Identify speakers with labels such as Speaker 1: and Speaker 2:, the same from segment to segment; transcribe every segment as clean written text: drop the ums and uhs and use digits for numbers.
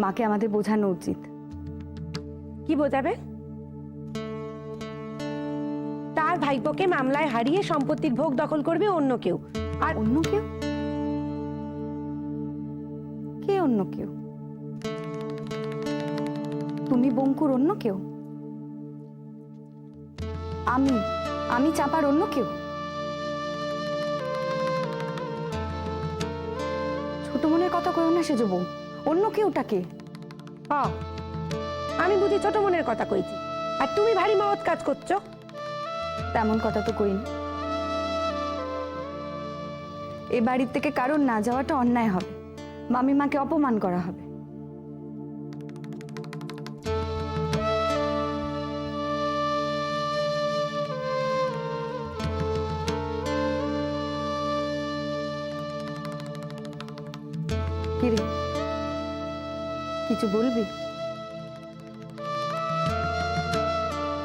Speaker 1: মাকে আমাদের বোঝানো উচিত।
Speaker 2: কি বোঝাবে? তার ভাইপোকে মামলায় হারিয়ে সম্পত্তির ভোগ দখল করবে অন্য কেউ। আর
Speaker 1: অন্য কেউ? কে অন্য কেউ? তুমি বঙ্কুর অন্য কেউ? আমি চাপার অন্য কেউ? ছোট মনের কথা কইও না সেজো বউ। অন্য কেউটাকে
Speaker 2: আমি বুঝি ছোট মনের কথা কইছি, আর তুমি ভারী মহৎ কাজ করছো।
Speaker 1: তেমন কথা তো কইনি। এ বাড়ির থেকে কারোর না যাওয়াটা অন্যায় হবে, মামিমাকে অপমান করা হবে। কিরে, কিছু বলবি?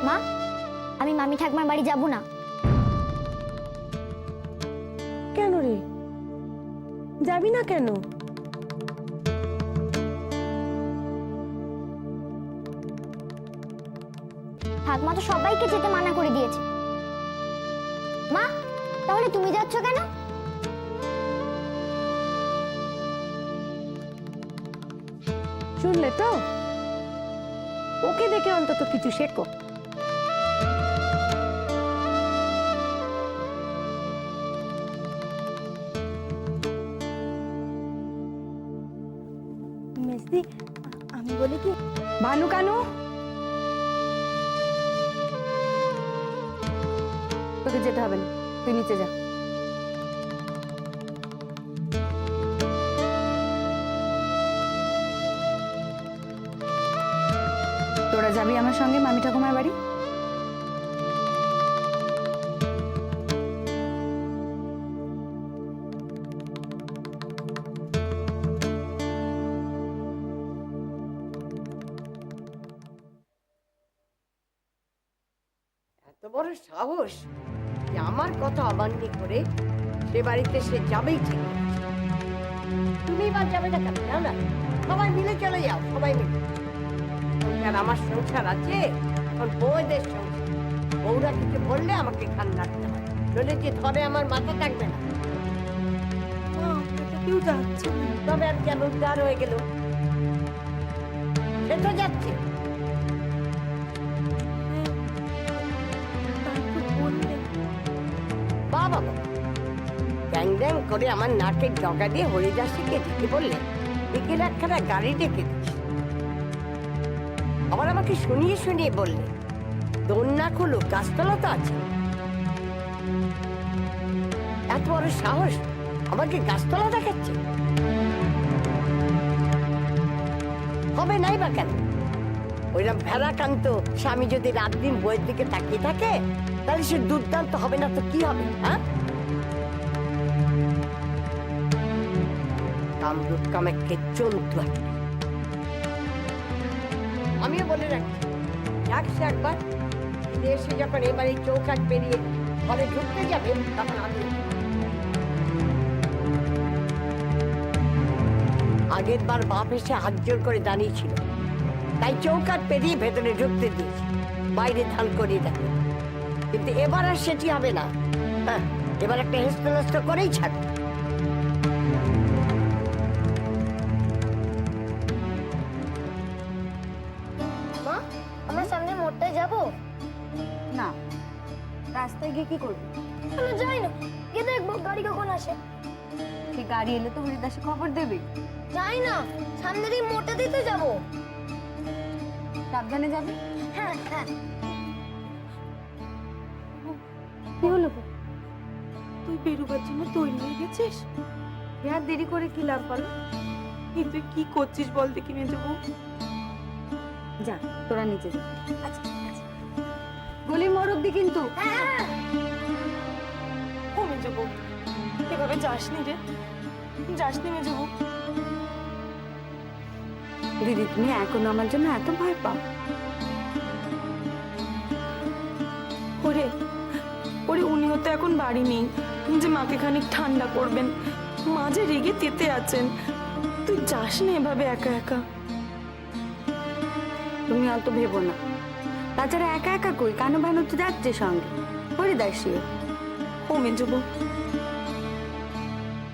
Speaker 3: মা, আমি মামি ঠাকুমার বাড়ি যাব না।
Speaker 2: কেন রে, যাবি না কেন?
Speaker 3: ঠাকুমা তো সবাইকে যেতে মানা করে দিয়েছে। মা, তাহলে তুমি যাচ্ছ কেন?
Speaker 2: শুনলে তো, ওকে দেখে অন্তত কিছু শেখো।
Speaker 3: মেসি, আমি বলি কি,
Speaker 1: ভানু কানু, তোকে যেতে হবে না, তুই নিচে যা। তোরা যাবি আমার সঙ্গে মামি ঠাকুমার বাড়ি?
Speaker 4: এত বড় সাহস যে আমার কথা অমান্য করে সে বাড়িতে সে যাবেই ঠিক করেছে। তুমি বা যাবে না কেন? যাও না, সবাই মিলে চলে যাও, সবাই মিলে। আর আমার সংসার আছে, এখন বউদের সংসার। বউরা কিছু বললে আমাকে খান রাখতে হয়, নইলে যে ধরে আমার মাথা থাকবে না। কেউ যাচ্ছে, তবে আর কেন উদ্ধার হয়ে গেল? সে তো যাচ্ছে। বাবা ড্যাং ড্যাং করে আমার নাকের ডগা দিয়ে হরিদাসীকে ডেকে বললে, বিকেল একখানা গাড়ি ডেকে দিস। আবার আমাকে শুনিয়ে শুনিয়ে বললে, দোল না খুলো, গাছতলা তো আছে। এত বড় সাহস আমাকে গাছতলা দেখাচ্ছে? হবে নাই বা কেন? ওইরকম ভেড়াকান্ত স্বামী যদি রাত দিন বইয়ের দিকে তাকিয়ে থাকে, তাহলে সে দুর্দান্ত হবে না তো কি হবে? হ্যাঁ, কামরূপ কামাখ্যে চলতো একটা। আমিও বলে রাখছি, যাকছে একবার এসে যখন এবার এই চৌকাঠ পেরিয়ে ঘরে ঢুকতে যাবে, তখন আমি আগের বার বাপ এসে হাত জোর করে দাঁড়িয়েছিল, তাই চৌকাঠ পেরিয়ে ভেতরে ঢুকতে দিয়েছি, বাইরে ধান করিয়ে দেখে। কিন্তু এবার আর সেটি হবে না। হ্যাঁ, এবার একটা হেস্তনস্ত করেই ছাড়বে।
Speaker 3: মা, আমরা সামনে মোড়টায় যাব
Speaker 1: না, রাস্তায় গিয়ে কি করবি?
Speaker 3: আমি যাই না, গিয়ে দেখবো গাড়ি কখন আসে।
Speaker 1: ঠিক গাড়ি এলে তো হরিদাসে খবর দেবে।
Speaker 3: যাই না, সামনে দিয়ে মোড়টা দিতে যাব।
Speaker 1: সাবধানে যাবি।
Speaker 3: হ্যাঁ হ্যাঁ।
Speaker 1: কি হলো?
Speaker 5: তুই বেরোবার জন্য তৈরি হয়ে গেছিস?
Speaker 1: আর দেরি করে কি লাভ বলো?
Speaker 5: এই তুই কি করছিস বল দেখি মেজো বউ।
Speaker 1: যা, তোরা নিচে যা। গলি মোড় অব্দি কিন্তু।
Speaker 5: ও মেজো বউ, এভাবে যাসনি রে, যাসনি মেজো বউ।
Speaker 1: দিদি, তুমি এখনো আমার জন্য এত ভয় পাও?
Speaker 5: ওরে ওরে, উনিও তো এখন বাড়ি নেই যে মাকে খানিক ঠান্ডা করবেন। মা যে রেগে তেতে আছেন, তুই যাস না এভাবে একা একা।
Speaker 1: তুমি অত ভেবো না। তাছাড়া একা একা কই, কানু ভানু তো যাচ্ছে সঙ্গে, হরিদাসীও।
Speaker 5: ও মেজো বউ,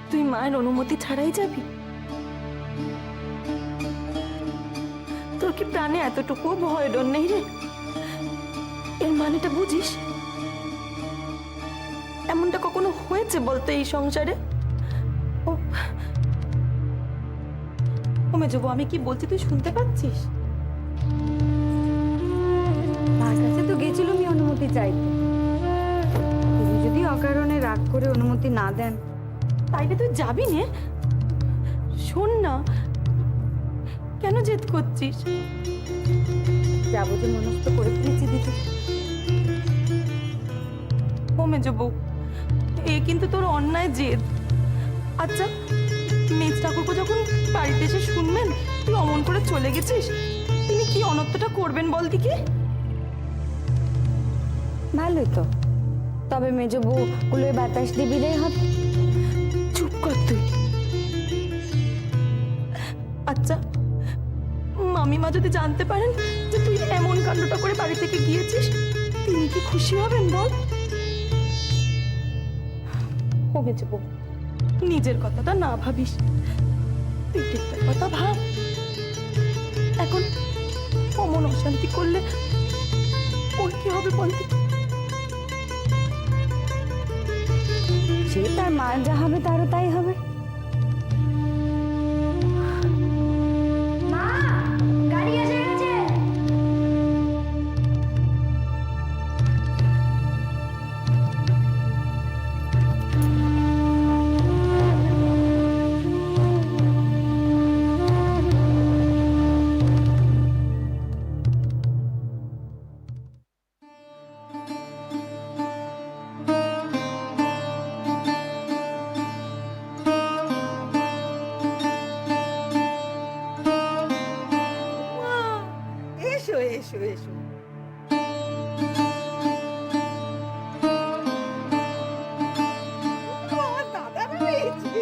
Speaker 5: তুই মায়ের অনুমতি ছাড়াই যাবি? তোর কি প্রাণে এতটুকুও ভয় ডর নেই রে? এর মানেটা বুঝিস? এমনটা কখনো হয়েছে বলতো এই সংসারে? ও ও মেজো বউ, আমি কি বলছি তুই শুনতে পাচ্ছিস?
Speaker 1: তার কাছে তো গেছিলামই অনুমতি চাইতে। তুমি যদি অকারণে রাগ করে অনুমতি না দেন,
Speaker 5: তাইলে তুই যাবি নে? শোন না, কেন জেদ করছিস?
Speaker 1: যাবো যে মনস্থ করে ফেলেছি দিদি।
Speaker 5: ও মেজো বউ, এ কিন্তু তোর অন্যায় জেদ। আচ্ছা, মেজ ঠাকুরপো যখন বাড়িতে এসে শুনবেন তুই অমন করে চলে গেছিস, তিনি কি অনর্থটা করবেন বল দিকে?
Speaker 1: ভালোই তো, তবে মেজো বউ কুলোয় বাতাস দিয়ে বিদায় হবে।
Speaker 5: চুপ কর তুই। আচ্ছা, মামিমা যদি জানতে পারেন যে তুই এমন কাণ্ডটা করে বাড়ি থেকে গিয়েছিস, তিনি কি খুশি হবেন বল? ও মেজো বউ, নিজের কথাটা না ভাবিস, পেটেরটার কথা ভাব। এখন অমন অশান্তি করলে ওর কি হবে বলতে?
Speaker 1: সে তার মার যা হবে তারও তাই হবে।
Speaker 3: মা, গাড়ি এসে গেছে।
Speaker 4: এসো এসো এসো। আমার দাদা রয়েছে।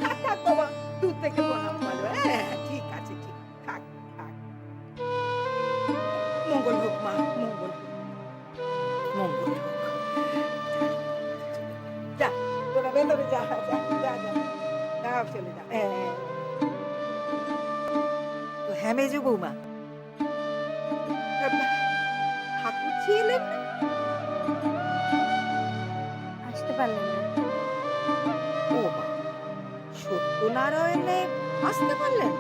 Speaker 4: থাক থাক বাবা, দূর থেকে প্রণাম বলো। হ্যাঁ ঠিক আছে, ঠিক থাক থাক। মঙ্গল হোক মা, মঙ্গল হোক, মঙ্গল হোক। যা তোরা ভেতরে যা, যা যা যা, যাও চলে যা। তো হ্যাঁ মেজো বৌমা, ঠাকুর ছিলেন না?
Speaker 1: আসতে পারলেন না?
Speaker 4: ও মা, সত্যনারায়ণে আসতে পারলেন?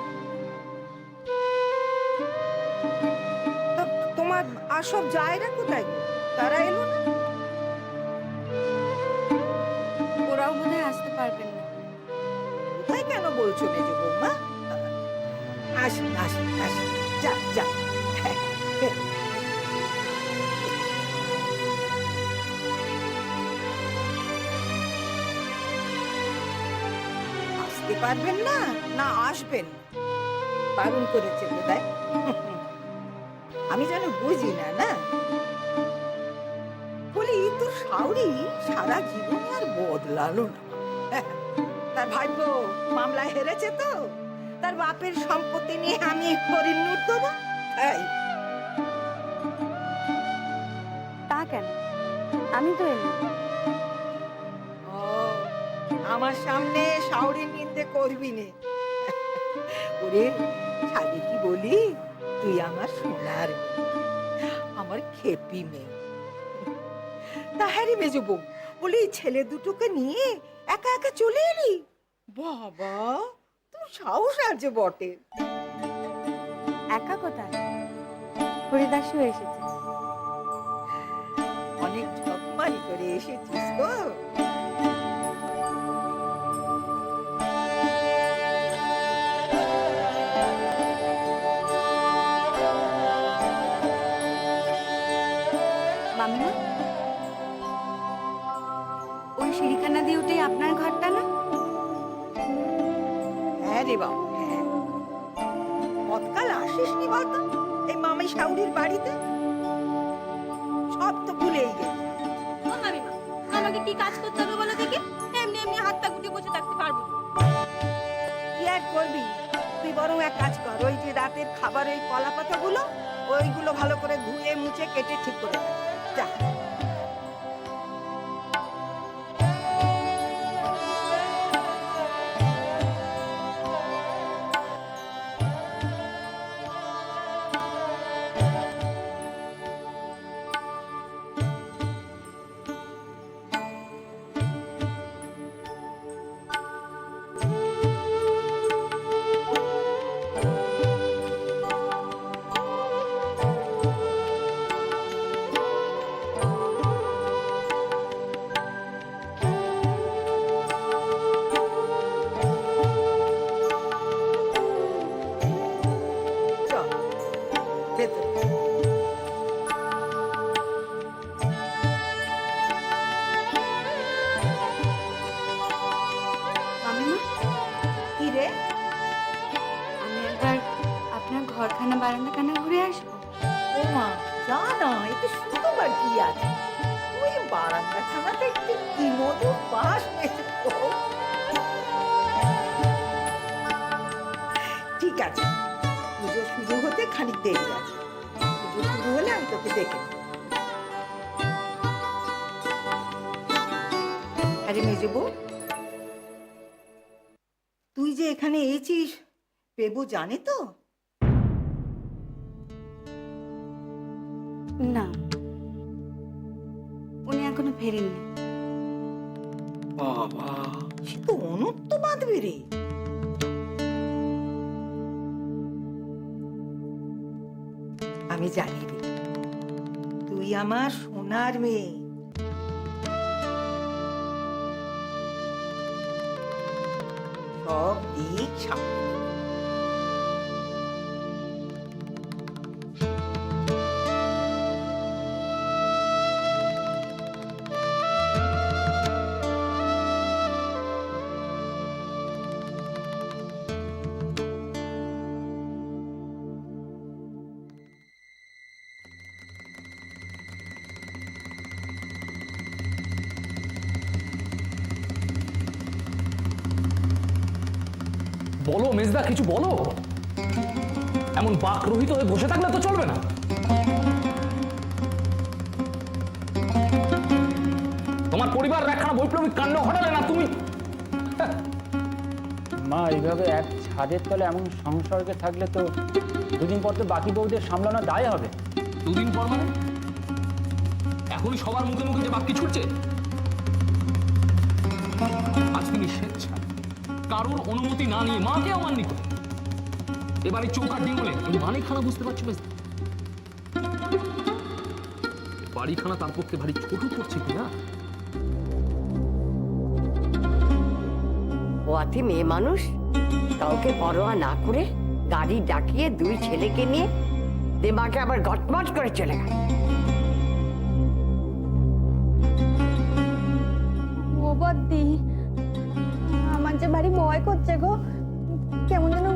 Speaker 4: তা তোমার আর সব জায়গা কোথায় গো? তারা এলো না?
Speaker 1: ওরাও বোধহয় আসতে পারবেন না।
Speaker 4: কোথায় কেন বলছো মেজো বৌমা? আসুন আসুন আসুন, যা যা। আসতে পারবেন না, না আসবেন? বারণ করেছে বোধহয়। আমি যেন বুঝি না, না বলি তোর শাওরি সারা জীবনে আর বদলালো না। তার ভাইপো মামলায় হেরেছে তো, তার বাপের সম্পত্তি নিয়ে আমি পরিণত দেবো।
Speaker 1: তা কেন? আমি তো এলাম।
Speaker 4: ও, আমার সামনে শাওরির নিন্দে করবি নে। ওরে ছাড়ি কি বলি, তুই আমার সোনার মেয়ে, আমার খেপি মেয়ে। তাহারি মেজো বউ, বলি ছেলে দুটোকে নিয়ে একা একা চলে এলি? বাবা, তোর সাহস আছে বটে।
Speaker 1: একা কোথায়, হরিদাসীও এসেছে।
Speaker 4: অনেক ঝকমারি করে এসেছিস গো।
Speaker 1: মামিমা, ওই সিঁড়িখানা দিয়ে উঠে আপনার ঘরটা না?
Speaker 4: হ্যাঁ রে বাবু, হ্যাঁ। কতকাল আসিস নি বলতো এই মামি শাউরির বাড়িতে? সব তো ভুলেই গেছি।
Speaker 6: ও মামিমা, আমাকে কি কাজ করতে হবে বলো দেখি? এমনি এমনি হাত পা গুটিয়ে বসে থাকতে পারবো না।
Speaker 4: কি আর করবি,
Speaker 7: তুই বরং এক কাজ কর, ওই যে রাতের খাবার ওই কলা পাতাগুলো ওইগুলো ভালো করে ধুয়ে মুছে কেটে ঠিক করে রাখ। যা। চল ভেতরে।
Speaker 1: মামিমা,
Speaker 7: কি রে?
Speaker 1: আমি একবার আপনার ঘরখানা বারান্দাখানা ঘুরে আসবো।
Speaker 7: ও মা, যা না, এতে শুধুবার কি আছে? ওই বারান্দা খানাতে একটু কি মধুর বাস পেয়েছে। ঠিক আছে, পুজো শুরু হতে খানিক দেরি আছে। পুজো শুরু হলে আমি তোকে দেখে নেব। আরে মেজো বউ, তুই যে এখানে এসেছিস, পেবু জানে তো?
Speaker 1: না, উনি এখনো ফেরেননি।
Speaker 7: বাবা, সে তো অনর্থ বাঁধবে রে। আমি জানি রে, তুই আমার সোনার মেয়ে। সব দিক সামনে।
Speaker 8: বলো মেজদা, কিছু বলো। এমন বাকরহিত হয়ে বসে থাকলে তো চলবে না। তোমার পরিবার একখানা বৈপ্লবিক কাণ্ড ঘটালে না তুমি।
Speaker 9: মা, এইভাবে এক ছাদের তলে এমন সংসর্গে থাকলে তো দুদিন পর তো বাকি বউদের সামলানো দায় হবে।
Speaker 8: দুদিন পর মানে এখনই সবার মুখে মুখে যে বাক্যি ছুটছে। আজ তিনি স্বেচ্ছা কারোর অনুমতি না নিয়ে মাকে অমান্য করে এবারে চৌকাট ডিঙ্গলে এই মানেখানা বুঝতে পারছো বেশ? বাড়িখানা তার পক্ষে ভারী ছোট পড়ছে কিনা।
Speaker 4: ও আতি মেয়ে মানুষ, কাউকে পরোয়া না করে গাড়ি ডাকিয়ে দুই ছেলেকে নিয়ে দেমাকে আবার গটমট করে চলে গেল।
Speaker 5: ও বদ্দি, আমার যে ভারী ভয় করছে গো, কেমন যেন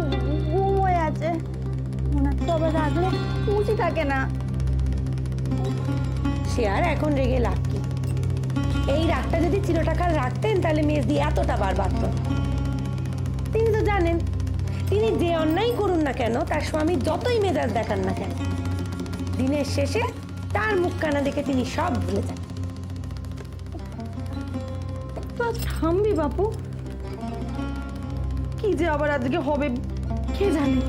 Speaker 5: ঘুম হয়ে আছে। ওনার তো আবার রাগলে খুশি থাকে না।
Speaker 2: সে আর এখন রেগে লাভ কি? এই রাগটা যদি চিরটাকাল রাখতেন তাহলে মেজদি এতটা বার বাড়ত না। তিনি তো জানেন, তিনি যে অন্যায় করুন না কেন, তার স্বামী যতই মেজাজ দেখান না কেন, দিনের শেষে তার মুখখানা দেখে তিনি সব ভুলে যান।
Speaker 5: তো থামবি বাপু, কি যে আবার আজকে হবে কে জানে।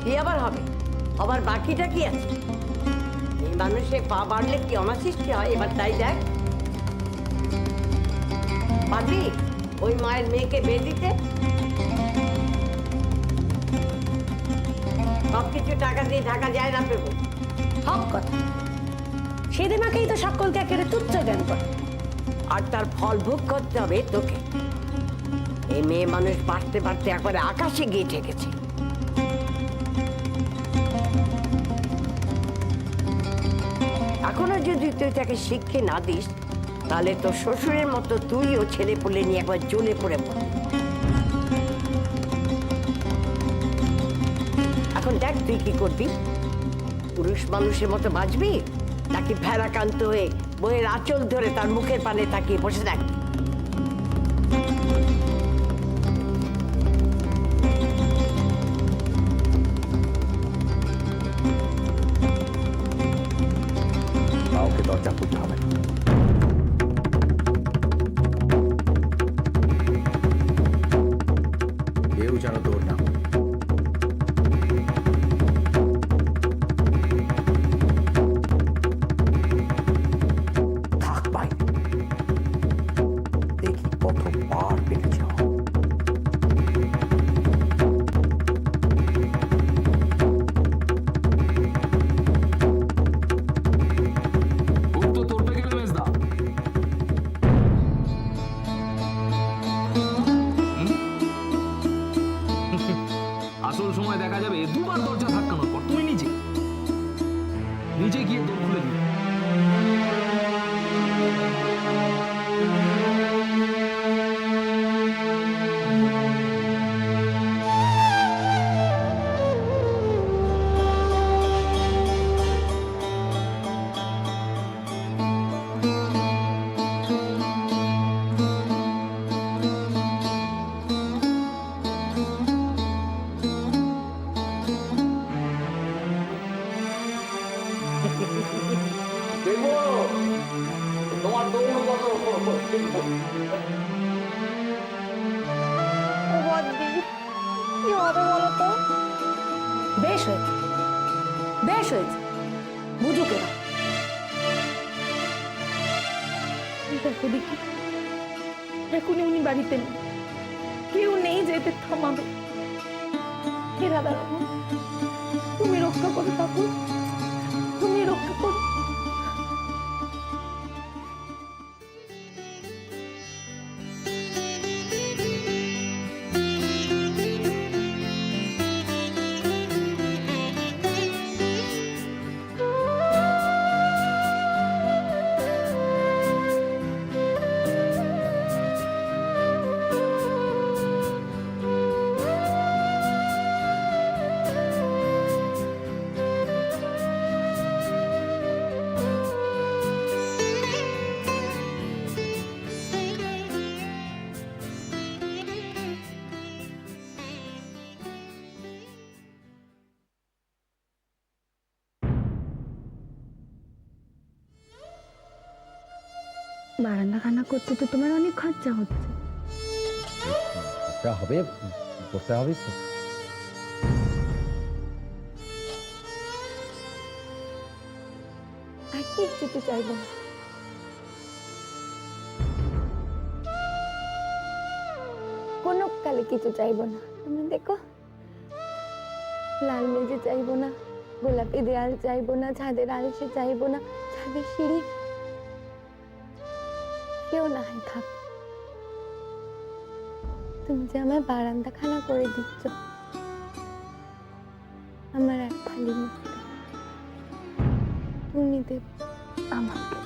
Speaker 4: কি আবার হবে? আবার বাকিটা কি আছে? এই মানুষের পা বাড়লে কি অনাসৃষ্টি হয়? এবার তাই দেখ, পারবি ওই মায়ের মেয়েকে বিয়ে দিতে? সবকিছু টাকা দিয়ে ঢাকা যায় না পেবো।
Speaker 2: সব কথা সেদিমাকেই তো সকলকে একেবারে তুচ্ছ জ্ঞান করে।
Speaker 4: আর তার ফল ভোগ করতে হবে তোকে। এই মেয়ে মানুষ বাড়তে বাড়তে একবারে আকাশে গিয়ে ঠেকেছে। এখনো যদি তুই তাকে শিক্ষা না দিস, তাহলে তোর শ্বশুরের মতো তুইও ছেলে পুলে নিয়ে একবার জ্বলে পড়ে পড়। এখন দেখ তুই কি করবি? পুরুষ মানুষের মতো বাঁচবি, নাকি ভেড়াকান্ত হয়ে বইয়ের আঁচল ধরে তার মুখের পানে তাকিয়ে বসে থাকবি?
Speaker 10: যেন তোর না হয়। থাক বাইরে, দেখি কতবার পেরে যাও।
Speaker 8: খুব তো তোরপে গেলে মেজদা। আসল সময় দেখা যাবে দুবার দরজা ধাক্কানোর পর তুই নিজে নিজে গিয়ে দোর খুলে দিবি। দেখবো তোমার দৌড় কত দেখবো।
Speaker 2: কি হবে বলো তো? বেশ হয়েছে, বেশ হয়েছে, বুঝুক এরা।
Speaker 5: দেখো দেখি, এখনই উনি বাড়িতে নেই, কেউ নেই যেতে থামাবে। হে রাধা রমন, তুমি রক্ষা করো ঠাকুর, তুমি রক্ষা করো।
Speaker 1: বারান্দা খানা করতে তো তোমার অনেক খরচা হচ্ছে।
Speaker 10: যা হবে করতে হবে তো।
Speaker 1: আর কি যেতে চাইবো না, কোনো কালে কিছু চাইবো না। তুমি দেখো, লাল মেজে চাইবো না, গোলাপি দেয়াল চাইবো না, ছাদের আলসে চাইবো না, ছাদের সিঁড়ি কেউ না হয় থাক। তুমি যে আমায় বারান্দা খানা করে দিচ্ছ, আমার এক ফালি মুক্তি তুমি দেবে আমাকে।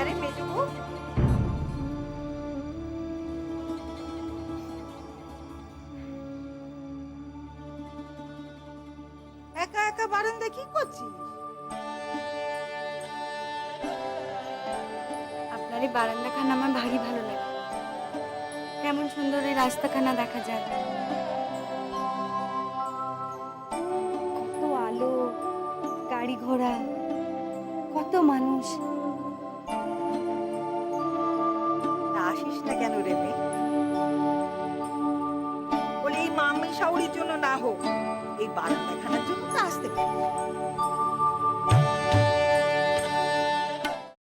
Speaker 7: আরে মেজবু, একা একা বারান্দা কি করছিস?
Speaker 1: আপনার এই বারান্দাখানা আমার ভারী ভালো লাগে। কেমন সুন্দর এই রাস্তাখানা দেখা যায়, কত আলো, গাড়ি ঘোড়া, কত মানুষ।
Speaker 7: তা আসিস না কেন রে মেয়ে? বলে এই মামি শাওরির জন্য না হোক, এই বারান্দাখানার জন্য তো আসতে পারিস।